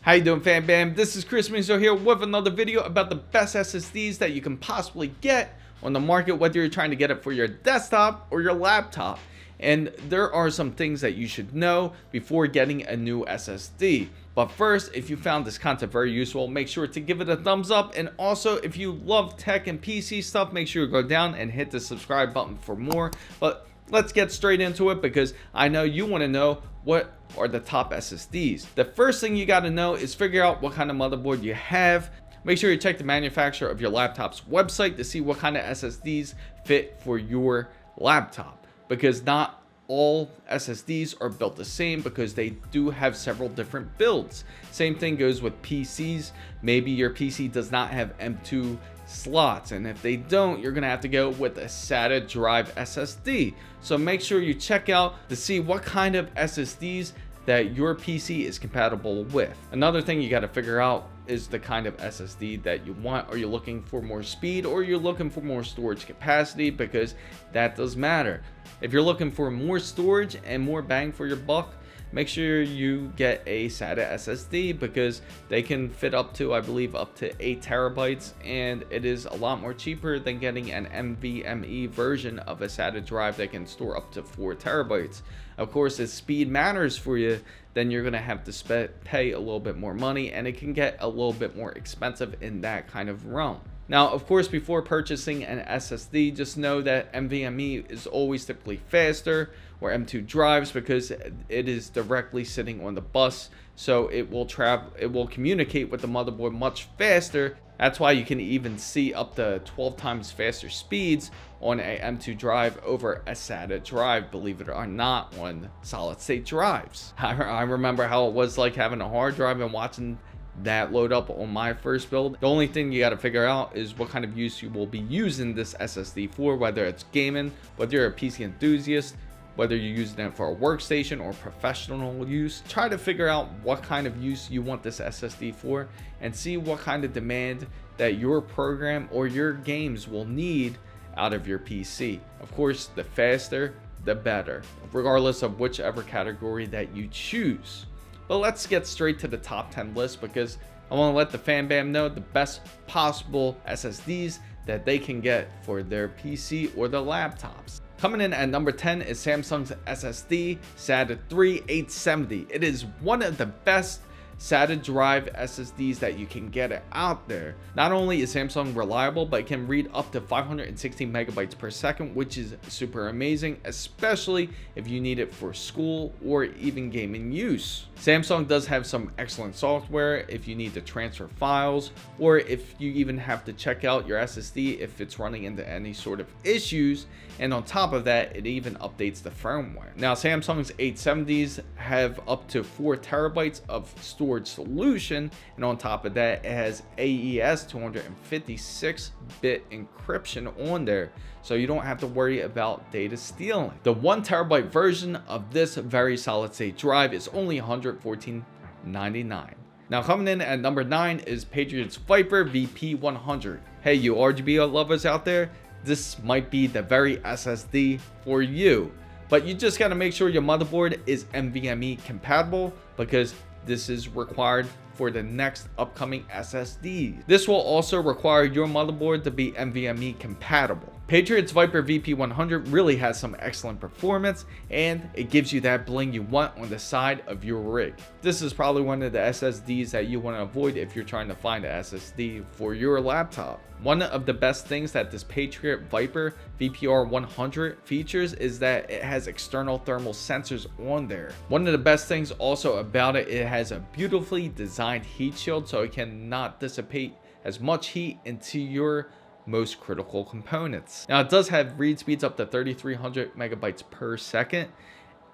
How you doing, fam bam? This is Chris Minzo here with another video about the best SSDs that you can possibly get on the market, whether you're trying to get it for your desktop or your laptop. And there are some things that you should know before getting a new SSD. But first, if you found this content very useful, make sure to give it a thumbs up. And also, if you love tech and PC stuff, make sure you go down and hit the subscribe button for more. But let's get straight into it, because I know you want to know what are the top SSDs. The first thing you got to know is figure out what kind of motherboard you have. Make sure you check the manufacturer of your laptop's website to see what kind of SSDs fit for your laptop, because not all SSDs are built the same, because they do have several different builds. Same thing goes with PCs. Maybe your PC does not have M.2 slots, and if they don't, you're gonna have to go with a SATA drive SSD. So make sure you check out to see what kind of SSDs that your PC is compatible with. Another thing you got to figure out is the kind of SSD that you want. Are you looking for more speed, or you're looking for more storage capacity? Because that does matter. If you're looking for more storage and more bang for your buck, make sure you get a SATA SSD, because they can fit up to, I believe, up to 8 terabytes, and it is a lot more cheaper than getting an NVMe version of a SATA drive that can store up to 4 terabytes. Of course, if speed matters for you, then you're gonna have to pay a little bit more money, and it can get a little bit more expensive in that kind of realm. Now, of course, before purchasing an SSD, just know that NVMe is always typically faster, or M.2 drives, because it is directly sitting on the bus, so it will communicate with the motherboard much faster. That's why you can even see up to 12 times faster speeds on a M.2 drive over a SATA drive, believe it or not, on solid state drives. I remember how it was like having a hard drive and watching that load up on my first build. The only thing you got to figure out is what kind of use you will be using this SSD for, whether it's gaming, whether you're a PC enthusiast, whether you're using it for a workstation or professional use. Try to figure out what kind of use you want this SSD for, and see what kind of demand that your program or your games will need out of your PC. Of course, the faster, the better, regardless of whichever category that you choose. But let's get straight to the top 10 list, because I want to let the fan bam know the best possible SSDs that they can get for their PC or their laptops. Coming in at number 10 is Samsung's SSD SATA 3870. It is one of the best SATA drive SSDs that you can get out there. Not only is Samsung reliable, but it can read up to 516 megabytes per second, which is super amazing, especially if you need it for school or even gaming use. Samsung does have some excellent software if you need to transfer files, or if you even have to check out your SSD if it's running into any sort of issues. And on top of that, it even updates the firmware. Now, Samsung's 870s have up to 4 terabytes of storage solution, and on top of that, it has AES 256-bit encryption on there, so you don't have to worry about data stealing. The 1 terabyte version of this very solid state drive is only $114.99. Now, coming in at number 9 is Patriot's Viper VP100. Hey, you RGB lovers out there, this might be the very SSD for you, but you just got to make sure your motherboard is NVMe compatible, because this is required for the next upcoming SSD. This will also require your motherboard to be NVMe compatible. Patriot's Viper VP100 really has some excellent performance, and it gives you that bling you want on the side of your rig. This is probably one of the SSDs that you want to avoid if you're trying to find an SSD for your laptop. One of the best things that this Patriot Viper VPR100 features is that it has external thermal sensors on there. One of the best things also about it, it has a beautifully designed heat shield, so it cannot dissipate as much heat into your most critical components. Now, it does have read speeds up to 3,300 megabytes per second,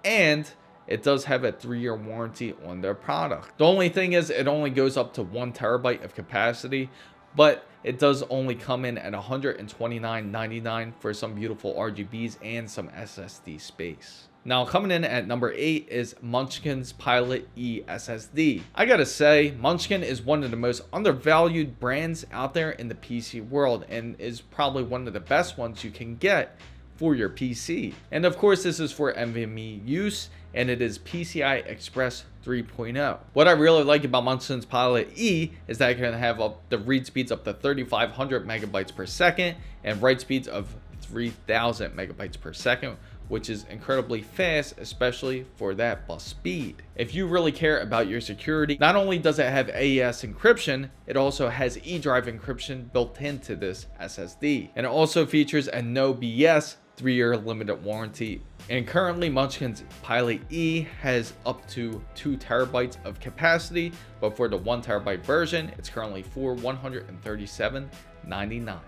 and it does have a 3-year warranty on their product. The only thing is, it only goes up to 1 terabyte of capacity, but it does only come in at $129.99 for some beautiful RGBs and some SSD space. Now, coming in at number 8 is Mushkin's Pilot-E SSD. I gotta say, Mushkin is one of the most undervalued brands out there in the PC world, and is probably one of the best ones you can get for your PC. And of course, this is for NVMe use, and it is PCI Express 3.0. What I really like about Mushkin Pilot-E is that it can have up the read speeds up to 3,500 megabytes per second and write speeds of 3,000 megabytes per second, which is incredibly fast, especially for that bus speed. If you really care about your security, not only does it have AES encryption, it also has eDrive encryption built into this SSD. And it also features a no BS 3-year limited warranty. And currently Mushkin Pilot-E has up to 2 terabytes of capacity, but for the 1 terabyte version, it's currently for $137.99.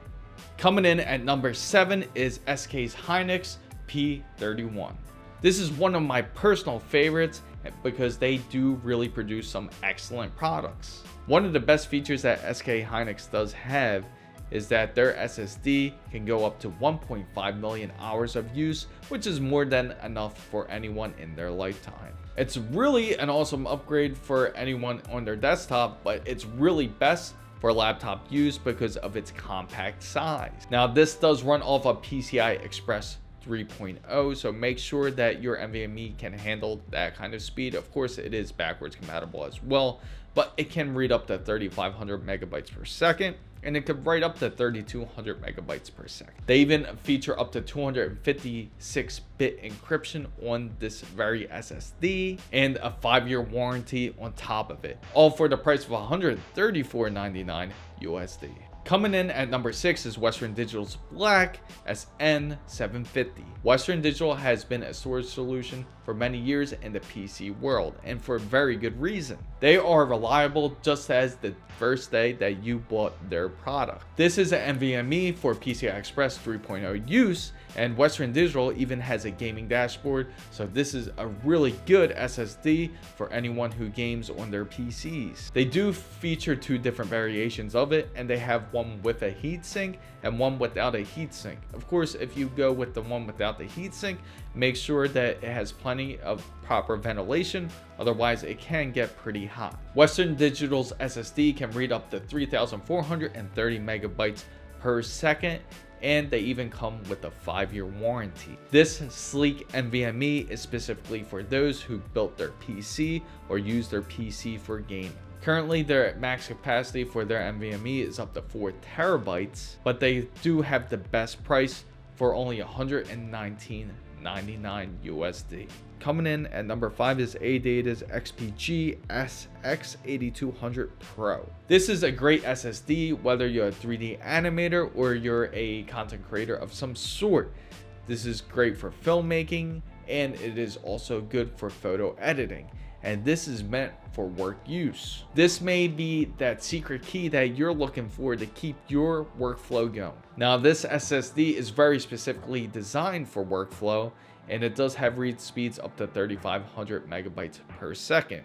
Coming in at number 7 is SK's Hynix P31. This is one of my personal favorites because they do really produce some excellent products. One of the best features that SK Hynix does have is that their SSD can go up to 1.5 million hours of use, which is more than enough for anyone in their lifetime. It's really an awesome upgrade for anyone on their desktop, but it's really best for laptop use because of its compact size. Now this does run off of PCI Express 3.0, so make sure that your NVMe can handle that kind of speed. Of course, it is backwards compatible as well, but it can read up to 3,500 megabytes per second, and it could write up to 3,200 megabytes per second. They even feature up to 256-bit encryption on this very SSD and a 5-year warranty on top of it, all for the price of $134.99 USD. Coming in at number 6 is Western Digital's Black SN750. Western Digital has been a storage solution for many years in the PC world, and for very good reason. They are reliable just as the first day that you bought their product. This is an NVMe for PCI Express 3.0 use, and Western Digital even has a gaming dashboard, so this is a really good SSD for anyone who games on their PCs. They do feature 2 different variations of it, and they have one with a heatsink and one without a heatsink. Of course, if you go with the one without the heatsink, make sure that it has plenty of proper ventilation, otherwise it can get pretty hot. Western Digital's SSD can read up to 3,430 megabytes per second, and they even come with a 5-year warranty. This sleek NVMe is specifically for those who built their PC or use their PC for gaming. Currently, their max capacity for their NVMe is up to 4 terabytes, but they do have the best price for only $119.99 USD. Coming in at number 5 is ADATA's XPG SX8200 Pro. This is a great SSD whether you're a 3D animator or you're a content creator of some sort. This is great for filmmaking, and it is also good for photo editing. And this is meant for work use. This may be that secret key that you're looking for to keep your workflow going. Now, this SSD is very specifically designed for workflow, and it does have read speeds up to 3,500 megabytes per second.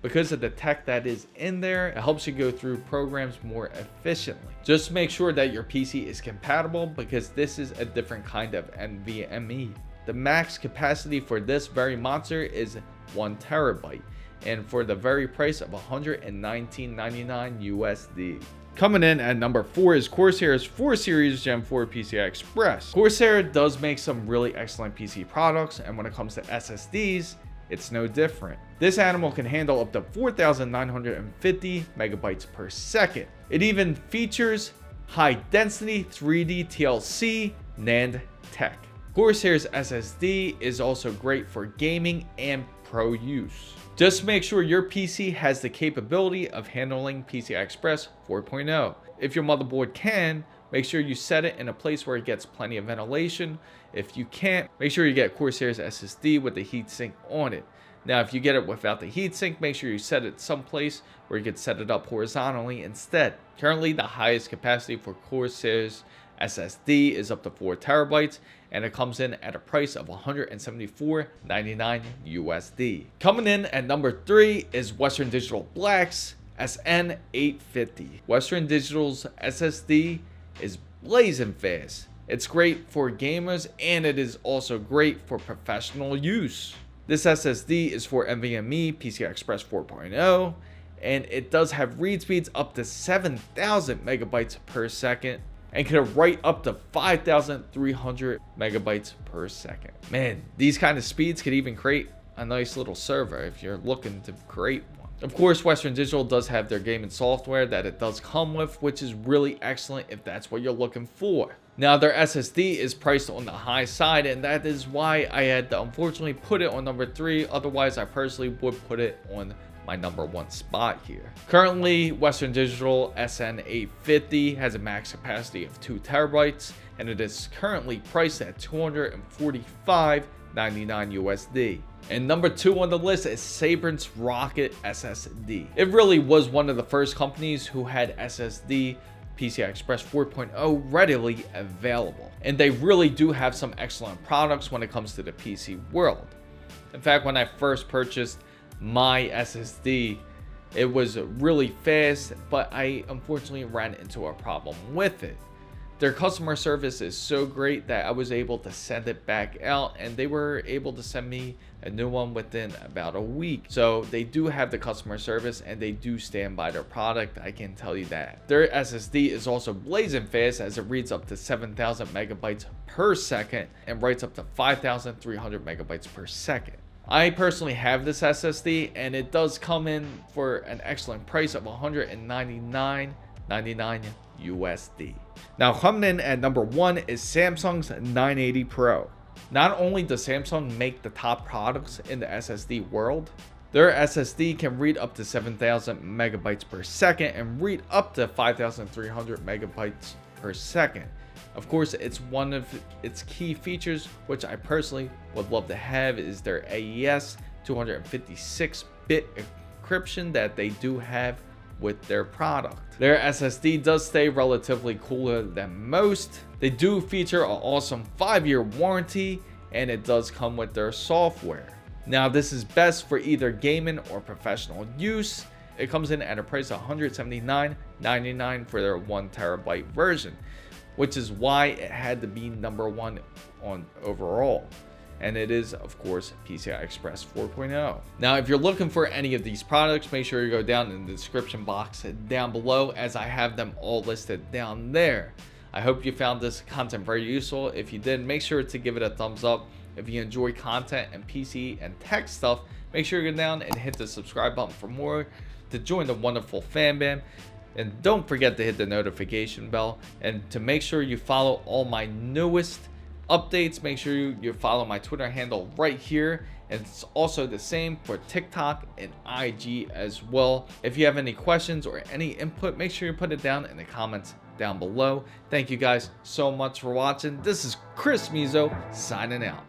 Because of the tech that is in there, it helps you go through programs more efficiently. Just make sure that your PC is compatible because this is a different kind of NVMe. The max capacity for this very monster is 1 terabyte, and for the very price of $119.99 USD. Coming in at number 4 is Corsair's 4 Series Gen 4 PCI Express. Corsair does make some really excellent PC products, and when it comes to SSDs, it's no different. This animal can handle up to 4,950 megabytes per second. It even features high density 3D TLC NAND tech. Corsair's SSD is also great for gaming and pro use. Just make sure your PC has the capability of handling PCI Express 4.0. If your motherboard can, make sure you set it in a place where it gets plenty of ventilation. If you can't, make sure you get Corsair's SSD with the heatsink on it. Now, if you get it without the heatsink, make sure you set it someplace where you can set it up horizontally instead. Currently, the highest capacity for Corsair's SSD is up to 4 terabytes, and it comes in at a price of $174.99 USD. Coming in at number 3 is Western Digital Black's SN850. Western Digital's SSD is blazing fast. It's great for gamers, and it is also great for professional use. This SSD is for NVMe PCI Express 4.0, and it does have read speeds up to 7,000 megabytes per second and can write up to 5,300 megabytes per second. Man, these kind of speeds could even create a nice little server if you're looking to create one. Of course, Western Digital does have their gaming software that it does come with, which is really excellent if that's what you're looking for. Now, their SSD is priced on the high side, and that is why I had to unfortunately put it on number 3. Otherwise, I personally would put it on my number 1 spot here. Currently, Western Digital SN850 has a max capacity of 2 terabytes, and it is currently priced at $245.99 USD. And number 2 on the list is Sabrent's Rocket SSD. It really was one of the first companies who had SSD PCI Express 4.0 readily available. And they really do have some excellent products when it comes to the PC world. In fact, when I first purchased my SSD, it was really fast, but I unfortunately ran into a problem with it. Their customer service is so great that I was able to send it back out, and they were able to send me a new one within about a week. So they do have the customer service, and they do stand by their product, I can tell you that. Their SSD is also blazing fast, as it reads up to 7,000 megabytes per second and writes up to 5,300 megabytes per second. I personally have this SSD, and it does come in for an excellent price of $199.99 USD. Now, coming in at number 1 is Samsung's 980 Pro. Not only does Samsung make the top products in the SSD world, their SSD can read up to 7,000 megabytes per second and read up to 5,300 megabytes per second. Of course, it's one of its key features, which I personally would love to have, is their AES 256-bit encryption that they do have with their product. Their SSD does stay relatively cooler than most. They do feature an awesome 5-year warranty, and it does come with their software. Now, this is best for either gaming or professional use. It comes in at a price of $179.99 for their 1 terabyte version, which is why it had to be number 1 on overall. And it is, of course, PCI Express 4.0. Now, if you're looking for any of these products, make sure you go down in the description box down below, as I have them all listed down there. I hope you found this content very useful. If you did, make sure to give it a thumbs up. If you enjoy content and PC and tech stuff, make sure you go down and hit the subscribe button for more, to join the wonderful fan band. And don't forget to hit the notification bell, and to make sure you follow all my newest updates. Make sure you follow my Twitter handle right here, and it's also the same for TikTok and IG as well. If you have any questions or any input, make sure you put it down in the comments down below. Thank you guys so much for watching. This is Chris Mizo signing out.